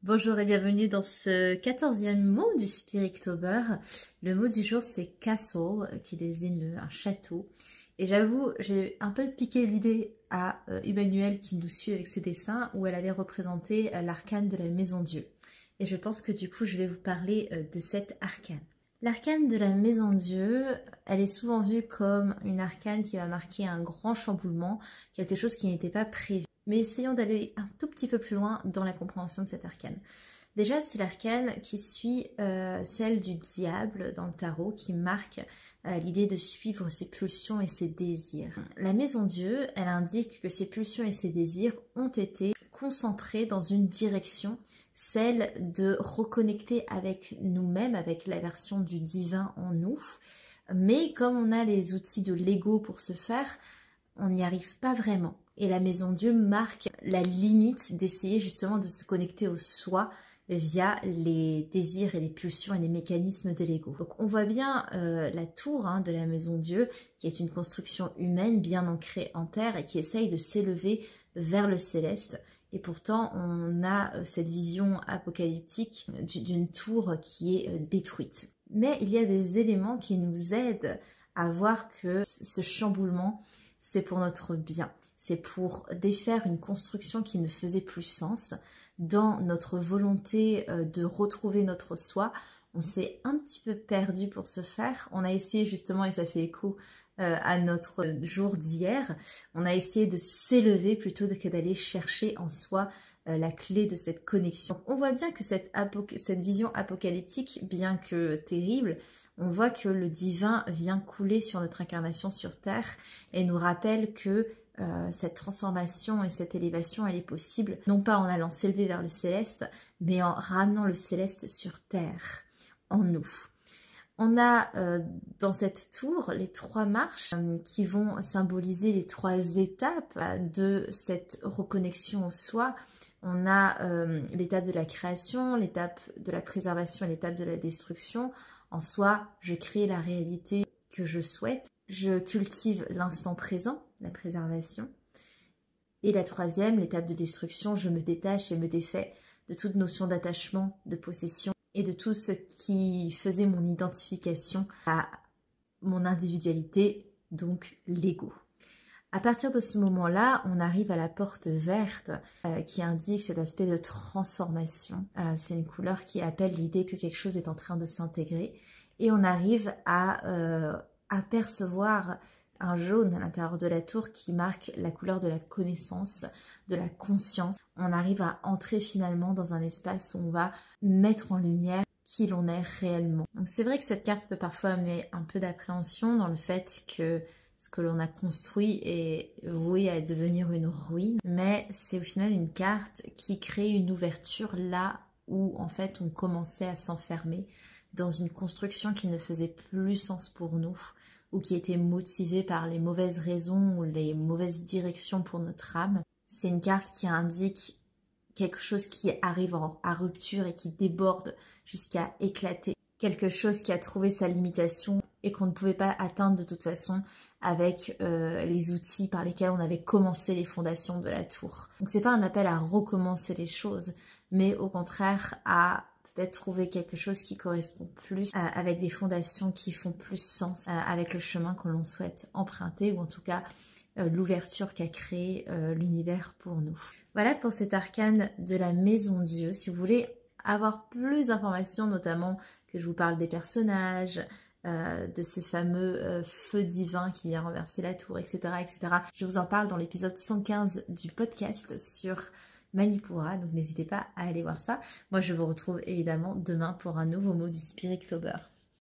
Bonjour et bienvenue dans ce 14e mot du Spirittober. Le mot du jour c'est castle qui désigne un château. Et j'avoue, j'ai un peu piqué l'idée à Emmanuel qui nous suit avec ses dessins où elle avait représenté l'arcane de la Maison Dieu. Et je pense que du coup je vais vous parler de cette arcane. L'arcane de la Maison Dieu, elle est souvent vue comme une arcane qui va marquer un grand chamboulement, quelque chose qui n'était pas prévu. Mais essayons d'aller un tout petit peu plus loin dans la compréhension de cette arcane. Déjà, c'est l'arcane qui suit celle du diable dans le tarot, qui marque l'idée de suivre ses pulsions et ses désirs. La Maison Dieu, elle indique que ses pulsions et ses désirs ont été concentrés dans une direction, celle de reconnecter avec nous-mêmes, avec la version du divin en nous. Mais comme on a les outils de l'ego pour ce faire, on n'y arrive pas vraiment. Et la Maison Dieu marque la limite d'essayer justement de se connecter au soi via les désirs et les pulsions et les mécanismes de l'ego. Donc on voit bien la tour de la Maison Dieu, qui est une construction humaine bien ancrée en terre et qui essaye de s'élever vers le céleste. Et pourtant, on a cette vision apocalyptique d'une tour qui est détruite. Mais il y a des éléments qui nous aident à voir que ce chamboulement, c'est pour notre bien. C'est pour défaire une construction qui ne faisait plus sens. Dans notre volonté de retrouver notre soi, on s'est un petit peu perdu pour ce faire. On a essayé justement, et ça fait écho à notre jour d'hier, on a essayé de s'élever plutôt que d'aller chercher en soi la clé de cette connexion. On voit bien que cette vision apocalyptique, bien que terrible, on voit que le divin vient couler sur notre incarnation sur Terre et nous rappelle que cette transformation et cette élévation, elle est possible, non pas en allant s'élever vers le céleste, mais en ramenant le céleste sur Terre, en nous. On a dans cette tour les 3 marches qui vont symboliser les 3 étapes de cette reconnexion au soi. On a l'étape de la création, l'étape de la préservation et l'étape de la destruction. En soi, je crée la réalité que je souhaite. Je cultive l'instant présent, la préservation. Et la 3e, l'étape de destruction, je me détache et me défais de toute notion d'attachement, de possession et de tout ce qui faisait mon identification à mon individualité, donc l'ego. À partir de ce moment-là, on arrive à la porte verte qui indique cet aspect de transformation. C'est une couleur qui appelle l'idée que quelque chose est en train de s'intégrer. Et on arrive à apercevoir un jaune à l'intérieur de la tour qui marque la couleur de la connaissance, de la conscience. On arrive à entrer finalement dans un espace où on va mettre en lumière qui l'on est réellement. Donc c'est vrai que cette carte peut parfois amener un peu d'appréhension dans le fait que ce que l'on a construit est voué à devenir une ruine, mais c'est au final une carte qui crée une ouverture là où en fait on commençait à s'enfermer dans une construction qui ne faisait plus sens pour nous, ou qui était motivée par les mauvaises raisons ou les mauvaises directions pour notre âme. C'est une carte qui indique quelque chose qui arrive à rupture et qui déborde jusqu'à éclater. Quelque chose qui a trouvé sa limitation et qu'on ne pouvait pas atteindre de toute façon avec les outils par lesquels on avait commencé les fondations de la tour. Donc c'est pas un appel à recommencer les choses, mais au contraire à peut-être trouver quelque chose qui correspond plus avec des fondations qui font plus sens avec le chemin que l'on souhaite emprunter, ou en tout cas l'ouverture qu'a créé l'univers pour nous. Voilà pour cette arcane de la Maison Dieu. Si vous voulez avoir plus d'informations, notamment que je vous parle des personnages, de ce fameux feu divin qui vient renverser la tour, etc., etc. Je vous en parle dans l'épisode 115 du podcast sur Manipura, donc n'hésitez pas à aller voir ça. Moi, je vous retrouve évidemment demain pour un nouveau mot du Spirittober.